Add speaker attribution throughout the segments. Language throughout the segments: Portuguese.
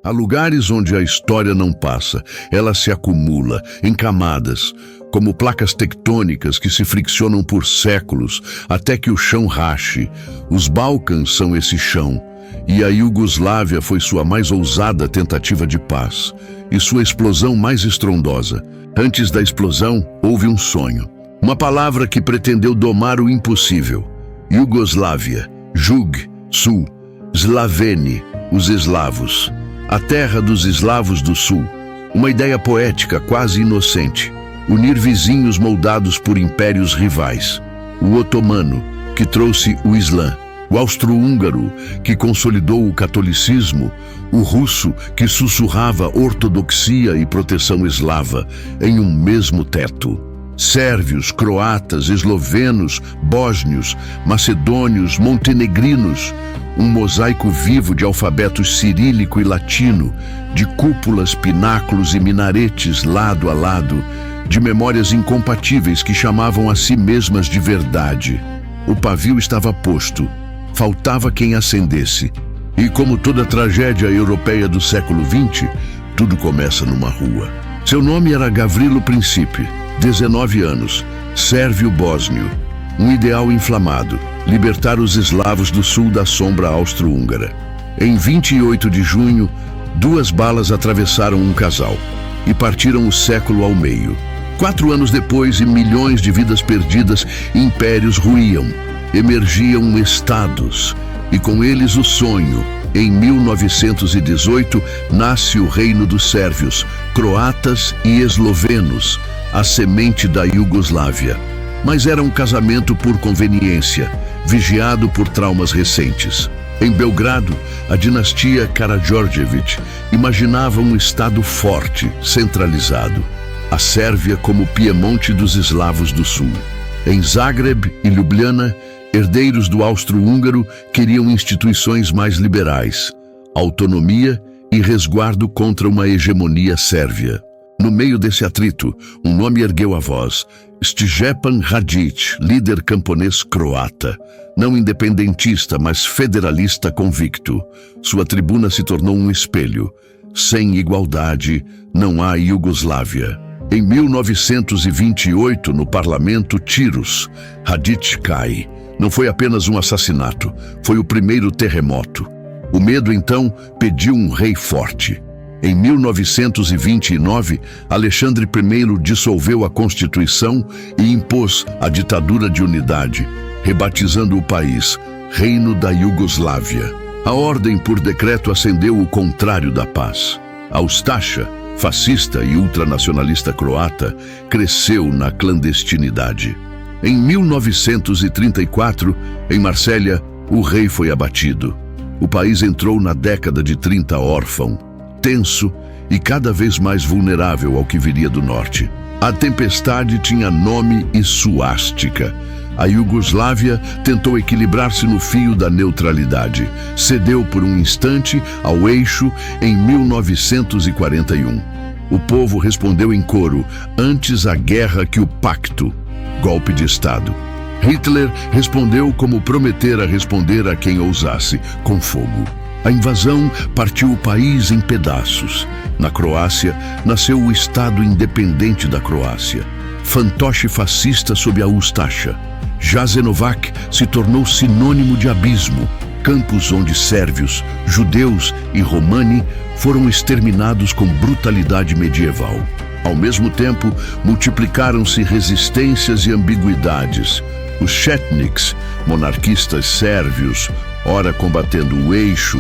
Speaker 1: Há lugares onde a história não passa, ela se acumula em camadas, como placas tectônicas que se friccionam por séculos até que o chão rache. Os Balcãs são esse chão, e a Iugoslávia foi sua mais ousada tentativa de paz, e sua explosão mais estrondosa. Antes da explosão, houve um sonho. Uma palavra que pretendeu domar o impossível. Iugoslávia, Jug, Sul, Slaveni, os eslavos. A terra dos eslavos do sul. Uma ideia poética quase inocente. Unir vizinhos moldados por impérios rivais. O otomano, que trouxe o Islã. O austro-húngaro, que consolidou o catolicismo. O russo, que sussurrava ortodoxia e proteção eslava em um mesmo teto. Sérvios, croatas, eslovenos, bósnios, macedônios, montenegrinos. Um mosaico vivo de alfabetos cirílico e latino, de cúpulas, pináculos e minaretes lado a lado, de memórias incompatíveis que chamavam a si mesmas de verdade. O pavio estava posto, faltava quem acendesse. E como toda tragédia europeia do século XX, tudo começa numa rua. Seu nome era Gavrilo Principe, 19 anos, sérvio-bósnio. Um ideal inflamado, libertar os eslavos do sul da sombra austro-húngara. Em 28 de junho, 2 balas atravessaram um casal e partiram o século ao meio. 4 anos depois, e milhões de vidas perdidas, impérios ruíam, emergiam estados, e com eles o sonho. Em 1918, nasce o Reino dos Sérvios, Croatas e Eslovenos, a semente da Iugoslávia. Mas era um casamento por conveniência, vigiado por traumas recentes. Em Belgrado, a dinastia Karađorđević imaginava um estado forte, centralizado. A Sérvia como o Piemonte dos eslavos do sul. Em Zagreb e Ljubljana, herdeiros do austro-húngaro queriam instituições mais liberais, autonomia e resguardo contra uma hegemonia sérvia. No meio desse atrito, um nome ergueu a voz: Stjepan Radić, líder camponês croata, não independentista, mas federalista convicto. Sua tribuna se tornou um espelho. Sem igualdade, não há Iugoslávia. Em 1928, no parlamento Tiros, Radić cai. Não foi apenas um assassinato, foi o primeiro terremoto. O medo, então, pediu um rei forte. Em 1929, Alexandre I dissolveu a Constituição e impôs a ditadura de unidade, rebatizando o país Reino da Iugoslávia. A ordem por decreto acendeu o contrário da paz. A Ustasha, fascista e ultranacionalista croata, cresceu na clandestinidade. Em 1934, em Marsella, o rei foi abatido. O país entrou na década de 30 órfão, tenso e cada vez mais vulnerável ao que viria do norte. A tempestade tinha nome e suástica. A Iugoslávia tentou equilibrar-se no fio da neutralidade. Cedeu por um instante ao eixo em 1941. O povo respondeu em coro: antes a guerra que o pacto. Golpe de Estado. Hitler respondeu como prometera responder a quem ousasse, com fogo. A invasão partiu o país em pedaços. Na Croácia, nasceu o Estado Independente da Croácia. Fantoche fascista sob a Ustasha. Jasenovac se tornou sinônimo de abismo. Campos onde sérvios, judeus e romani foram exterminados com brutalidade medieval. Ao mesmo tempo, multiplicaram-se resistências e ambiguidades. Os chetniks, monarquistas sérvios, ora combatendo o eixo,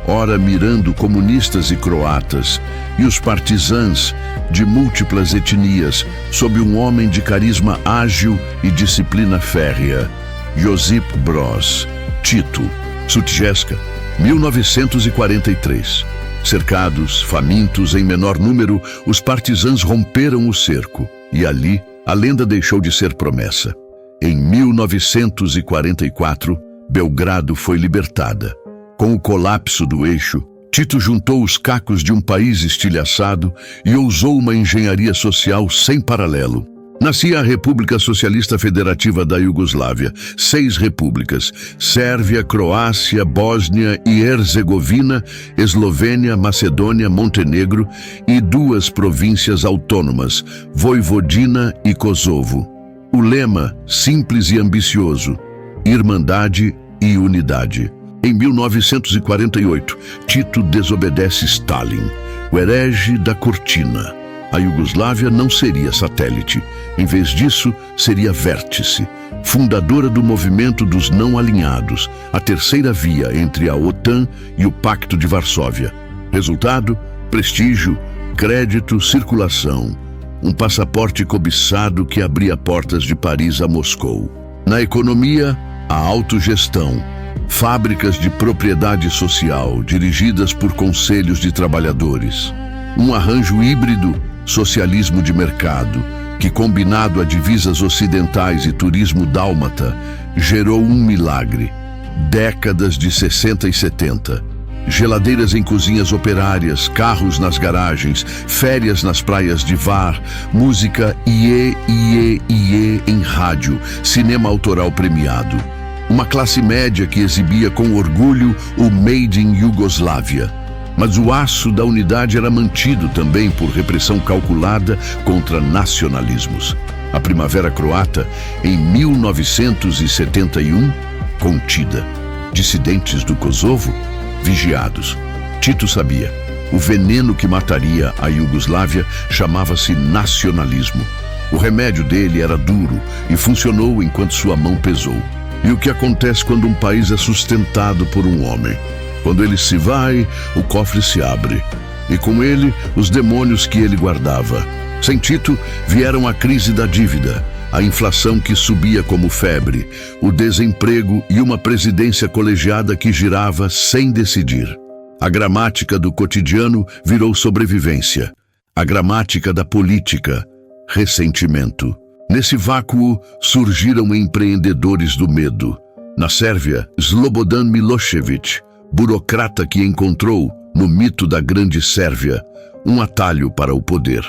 Speaker 1: ora mirando comunistas e croatas, e os partisãs de múltiplas etnias, sob um homem de carisma ágil e disciplina férrea, Josip Broz Tito. Sutjeska, 1943. Cercados, famintos em menor número, os partisãs romperam o cerco, e ali a lenda deixou de ser promessa. Em 1944, Belgrado foi libertada. Com o colapso do eixo, Tito juntou os cacos de um país estilhaçado e ousou uma engenharia social sem paralelo. Nascia a República Socialista Federativa da Iugoslávia, 6 repúblicas: Sérvia, Croácia, Bósnia e Herzegovina, Eslovênia, Macedônia, Montenegro e 2 províncias autônomas, Voivodina e Kosovo. O lema, simples e ambicioso: Irmandade e Unidade. Em 1948, Tito desobedece Stalin, o herege da cortina. A Iugoslávia não seria satélite. Em vez disso, seria vértice, fundadora do movimento dos não alinhados, a terceira via entre a OTAN e o Pacto de Varsóvia. Resultado: prestígio, crédito, circulação. Um passaporte cobiçado que abria portas de Paris a Moscou. Na economia, a autogestão. Fábricas de propriedade social, dirigidas por conselhos de trabalhadores. Um arranjo híbrido, socialismo de mercado, que, combinado a divisas ocidentais e turismo dálmata, gerou um milagre. Décadas de 60 e 70. Geladeiras em cozinhas operárias, carros nas garagens, férias nas praias de Hvar, música iê, iê, iê em rádio, cinema autoral premiado. Uma classe média que exibia com orgulho o Made in Yugoslávia. Mas o aço da unidade era mantido também por repressão calculada contra nacionalismos. A Primavera Croata, em 1971, contida. Dissidentes do Kosovo, vigiados. Tito sabia. O veneno que mataria a Iugoslávia chamava-se nacionalismo. O remédio dele era duro e funcionou enquanto sua mão pesou. E o que acontece quando um país é sustentado por um homem? Quando ele se vai, o cofre se abre. E com ele, os demônios que ele guardava. Sem Tito, vieram a crise da dívida, a inflação que subia como febre, o desemprego e uma presidência colegiada que girava sem decidir. A gramática do cotidiano virou sobrevivência. A gramática da política, ressentimento. Nesse vácuo, surgiram empreendedores do medo. Na Sérvia, Slobodan Milošević, burocrata que encontrou, no mito da Grande Sérvia, um atalho para o poder.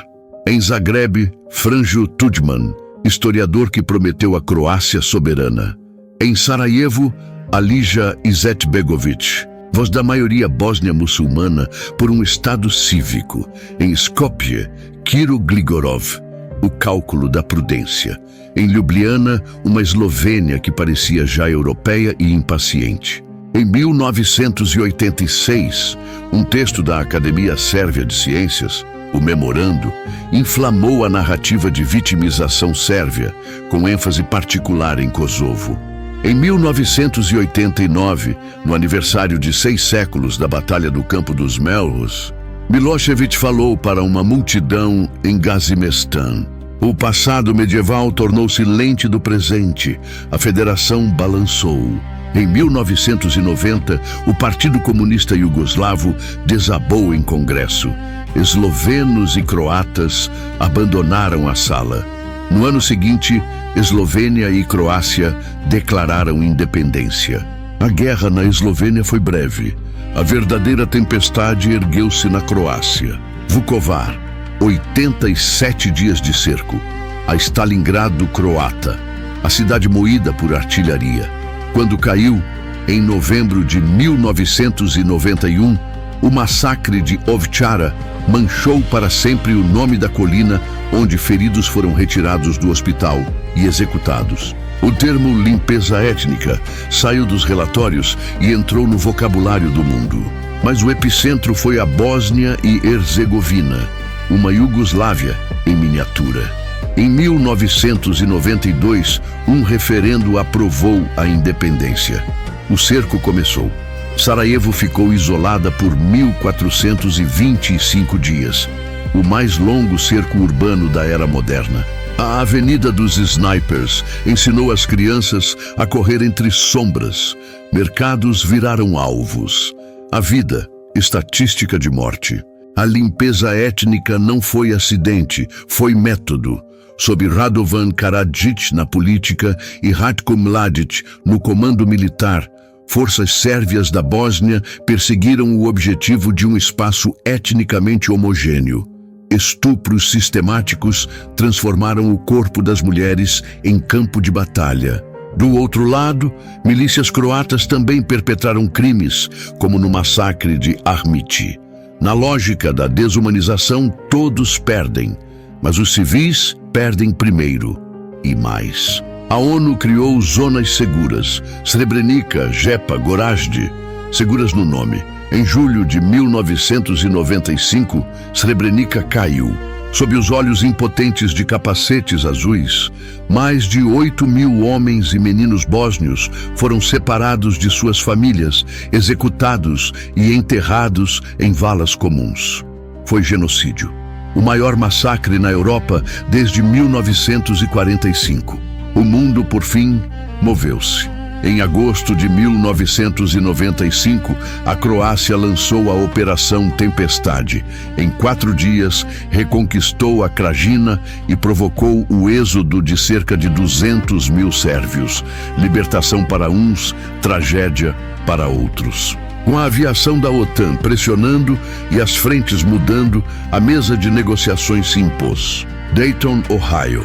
Speaker 1: Em Zagreb, Franjo Tuđman, historiador que prometeu a Croácia soberana. Em Sarajevo, Alija Izetbegović, voz da maioria bósnia muçulmana por um Estado cívico. Em Skopje, Kiro Gligorov, o cálculo da prudência. Em Ljubljana, uma Eslovênia que parecia já europeia e impaciente. Em 1986, um texto da Academia Sérvia de Ciências, o Memorando, inflamou a narrativa de vitimização sérvia, com ênfase particular em Kosovo. Em 1989, no aniversário de 6 séculos da Batalha do Campo dos Melhos, Milošević falou para uma multidão em Gazimestan. O passado medieval tornou-se lente do presente. A federação balançou. Em 1990, o Partido Comunista Iugoslavo desabou em congresso. Eslovenos e croatas abandonaram a sala. No ano seguinte, Eslovênia e Croácia declararam independência. A guerra na Eslovênia foi breve. A verdadeira tempestade ergueu-se na Croácia. Vukovar, 87 dias de cerco. A Stalingrado croata, a cidade moída por artilharia. Quando caiu, em novembro de 1991, o massacre de Ovčara manchou para sempre o nome da colina onde feridos foram retirados do hospital e executados. O termo limpeza étnica saiu dos relatórios e entrou no vocabulário do mundo. Mas o epicentro foi a Bósnia e Herzegovina, uma Iugoslávia em miniatura. Em 1992, um referendo aprovou a independência. O cerco começou. Sarajevo ficou isolada por 1425 dias, o mais longo cerco urbano da era moderna. A Avenida dos Snipers ensinou as crianças a correr entre sombras. Mercados viraram alvos. A vida, estatística de morte. A limpeza étnica não foi acidente, foi método. Sob Radovan Karadzic na política e Ratko Mladic no comando militar, forças sérvias da Bósnia perseguiram o objetivo de um espaço etnicamente homogêneo. Estupros sistemáticos transformaram o corpo das mulheres em campo de batalha. Do outro lado, milícias croatas também perpetraram crimes, como no massacre de Ahmići. Na lógica da desumanização, todos perdem, mas os civis perdem primeiro e mais. A ONU criou zonas seguras, Srebrenica, Jepa, Gorazde, seguras no nome. Em julho de 1995, Srebrenica caiu. Sob os olhos impotentes de capacetes azuis, mais de 8.000 homens e meninos bósnios foram separados de suas famílias, executados e enterrados em valas comuns. Foi genocídio. O maior massacre na Europa desde 1945. O mundo, por fim, moveu-se. Em agosto de 1995, a Croácia lançou a Operação Tempestade. Em 4 dias, reconquistou a Krajina e provocou o êxodo de cerca de 200.000 sérvios. Libertação para uns, tragédia para outros. Com a aviação da OTAN pressionando e as frentes mudando, a mesa de negociações se impôs. Dayton, Ohio.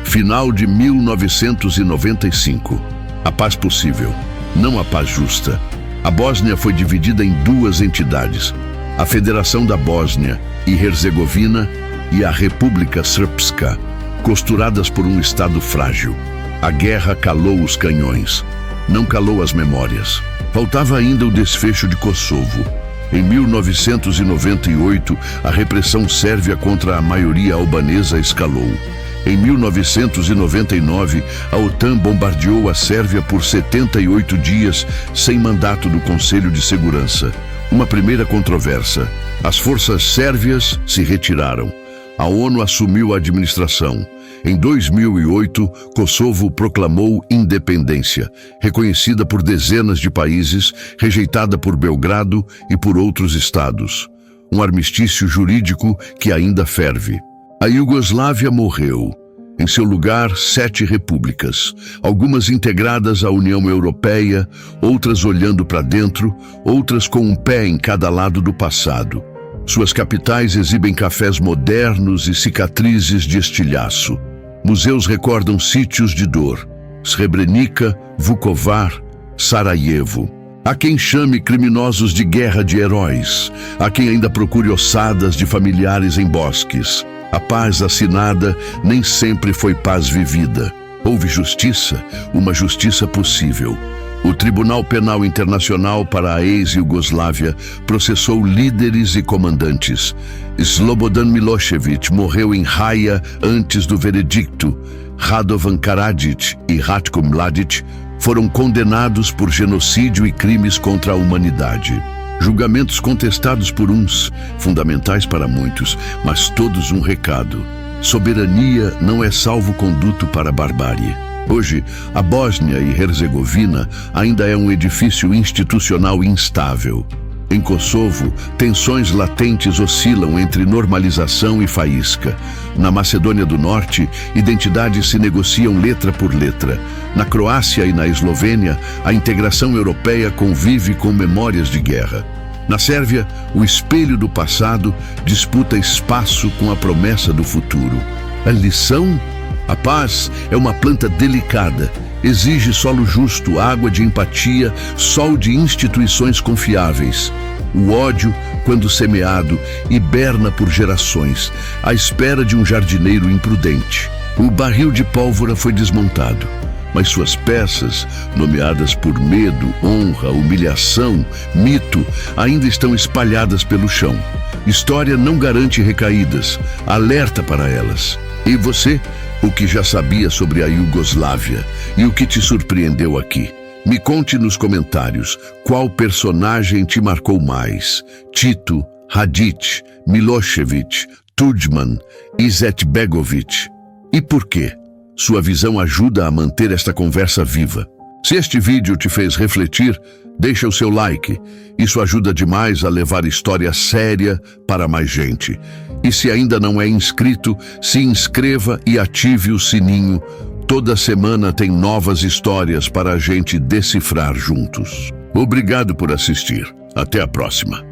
Speaker 1: Final de 1995. A paz possível, não a paz justa. A Bósnia foi dividida em 2 entidades, a Federação da Bósnia e Herzegovina e a República Srpska, costuradas por um Estado frágil. A guerra calou os canhões, não calou as memórias. Faltava ainda o desfecho de Kosovo. Em 1998, a repressão sérvia contra a maioria albanesa escalou. Em 1999, a OTAN bombardeou a Sérvia por 78 dias sem mandato do Conselho de Segurança. Uma primeira controvérsia. As forças sérvias se retiraram. A ONU assumiu a administração. Em 2008, Kosovo proclamou independência, reconhecida por dezenas de países, rejeitada por Belgrado e por outros estados. Um armistício jurídico que ainda ferve. A Iugoslávia morreu. Em seu lugar, 7 repúblicas, algumas integradas à União Europeia, outras olhando para dentro, outras com um pé em cada lado do passado. Suas capitais exibem cafés modernos e cicatrizes de estilhaço. Museus recordam sítios de dor. Srebrenica, Vukovar, Sarajevo. Há quem chame criminosos de guerra de heróis. Há quem ainda procure ossadas de familiares em bosques. A paz assinada nem sempre foi paz vivida. Houve justiça, uma justiça possível. O Tribunal Penal Internacional para a ex-Iugoslávia processou líderes e comandantes. Slobodan Milošević morreu em Haia antes do veredicto. Radovan Karadzic e Ratko Mladic foram condenados por genocídio e crimes contra a humanidade. Julgamentos contestados por uns, fundamentais para muitos, mas todos um recado. Soberania não é salvo-conduto para a barbárie. Hoje, a Bósnia e Herzegovina ainda é um edifício institucional instável. Em Kosovo, tensões latentes oscilam entre normalização e faísca. Na Macedônia do Norte, identidades se negociam letra por letra. Na Croácia e na Eslovênia, a integração europeia convive com memórias de guerra. Na Sérvia, o espelho do passado disputa espaço com a promessa do futuro. A lição? A paz é uma planta delicada. Exige solo justo, água de empatia, sol de instituições confiáveis. O ódio, quando semeado, hiberna por gerações, à espera de um jardineiro imprudente. O barril de pólvora foi desmontado, mas suas peças, nomeadas por medo, honra, humilhação, mito, ainda estão espalhadas pelo chão. História não garante recaídas, alerta para elas. E você? O que já sabia sobre a Iugoslávia e o que te surpreendeu aqui? Me conte nos comentários qual personagem te marcou mais. Tito, Radić, Milošević, Tudjman, Izetbegović. E por quê? Sua visão ajuda a manter esta conversa viva. Se este vídeo te fez refletir, deixa o seu like. Isso ajuda demais a levar história séria para mais gente. E se ainda não é inscrito, se inscreva e ative o sininho. Toda semana tem novas histórias para a gente decifrar juntos. Obrigado por assistir. Até a próxima.